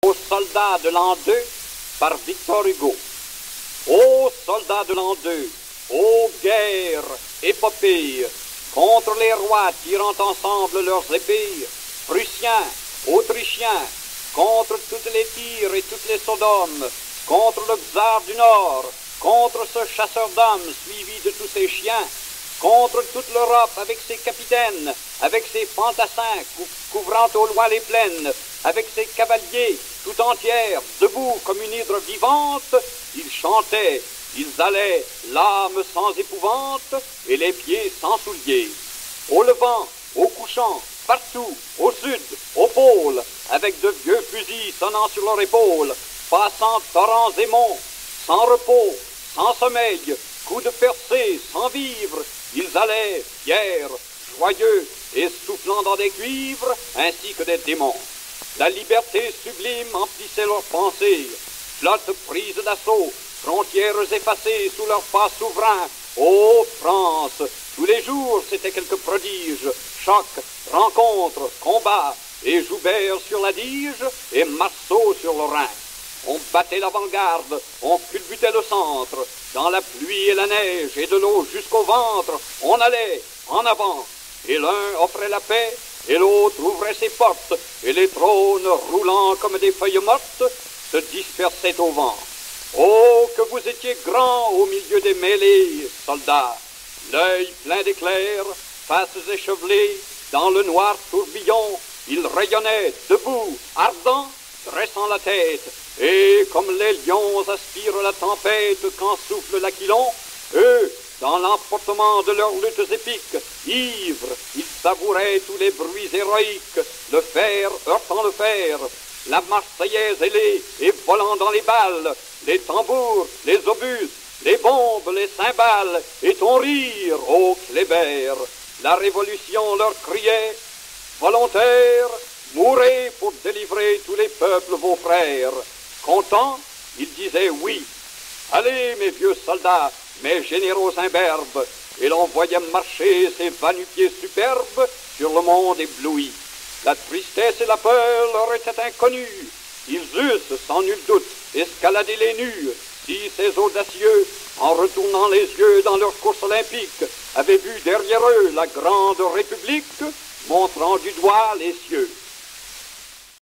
Aux soldats de l'an 2 par Victor Hugo. Ô soldats de l'an 2, ô guerre, épopée, contre les rois tirant ensemble leurs épées, Prussiens, Autrichiens, contre toutes les Tyres et toutes les Sodomes, contre le Tsar du Nord, contre ce chasseur d'hommes suivi de tous ses chiens, contre toute l'Europe avec ses capitaines, avec ses fantassins couvrant au loin les plaines, avec ses cavaliers tout entières, debout comme une hydre vivante, ils chantaient, ils allaient, l'âme sans épouvante et les pieds sans souliers. Au levant, au couchant, partout, au sud, au pôle, avec de vieux fusils sonnant sur leur épaule, passant torrents et monts, sans repos, sans sommeil, coups de percée, sans vivre, ils allaient, fiers, joyeux et soufflant dans des cuivres, ainsi que des démons. La liberté sublime emplissait leurs pensées, flotte prise d'assaut, frontières effacées sous leurs pas souverains. Ô France, tous les jours c'était quelque prodige, choc, rencontre, combat, et Joubert sur l'Adige, et Marceau sur le Rhin. On battait l'avant-garde, on culbutait le centre, dans la pluie et la neige, et de l'eau jusqu'au ventre, on allait en avant, et l'un offrait la paix, et l'autre ouvrait ses portes, et les trônes, roulant comme des feuilles mortes, se dispersaient au vent. Oh, que vous étiez grands au milieu des mêlées, soldats, l'œil plein d'éclairs, faces échevelées, dans le noir tourbillon, ils rayonnaient, debout, ardents, dressant la tête, et comme les lions aspirent la tempête quand souffle l'aquilon, eux, dans l'emportement de leurs luttes épiques, ivres, ils savouraient tous les bruits héroïques, le fer heurtant le fer, la Marseillaise ailée et volant dans les balles, les tambours, les obus, les bombes, les cymbales, et ton rire, ô Kléber. La Révolution leur criait, volontaires, mourez pour délivrer tous les peuples vos frères. Contents, ils disaient oui. Allez, mes vieux soldats, mes généraux imberbes, et l'on voyait marcher ces va-nu-pieds superbes sur le monde ébloui. La tristesse et la peur leur étaient inconnues. Ils eussent, sans nul doute, escaladé les nus, si ces audacieux, en retournant les yeux dans leur course olympique, avaient vu derrière eux la grande République, montrant du doigt les cieux.